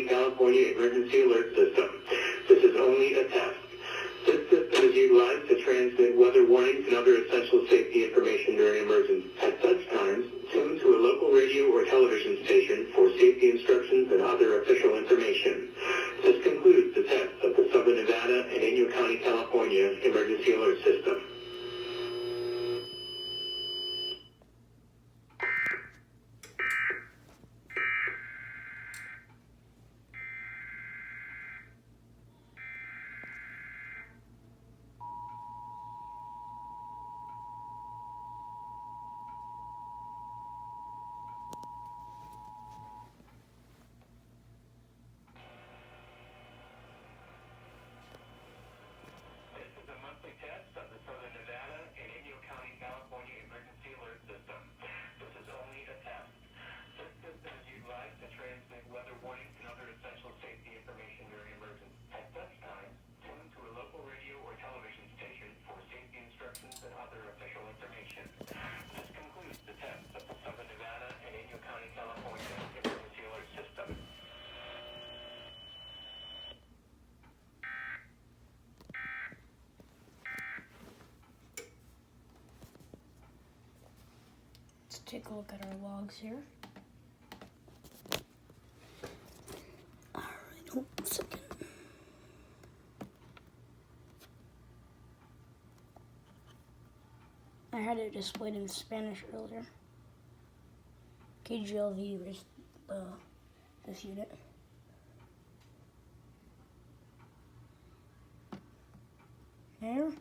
County, California Emergency Alert System. This is only a test. This system is utilized to transmit weather warnings and other essential safety information during emergencies. At such times, tune to a local radio or television station for safety instructions and other official information. This concludes the test of the Southern Nevada and Inyo County, California Emergency Alert System. Test of the Southern Nevada and Inyo County, California Emergency Alert System. This is only a test. This system is utilized to transmit weather warnings and other essential safety information during emergencies. At such times, tune to a local radio or television station for safety instructions and other official information. This concludes the test of the Southern Nevada and Inyo County, California Emergency Alert System. Let's take a look at our logs here. Alright, hold on a second. I had it displayed in Spanish earlier. KGLV is this unit. Here.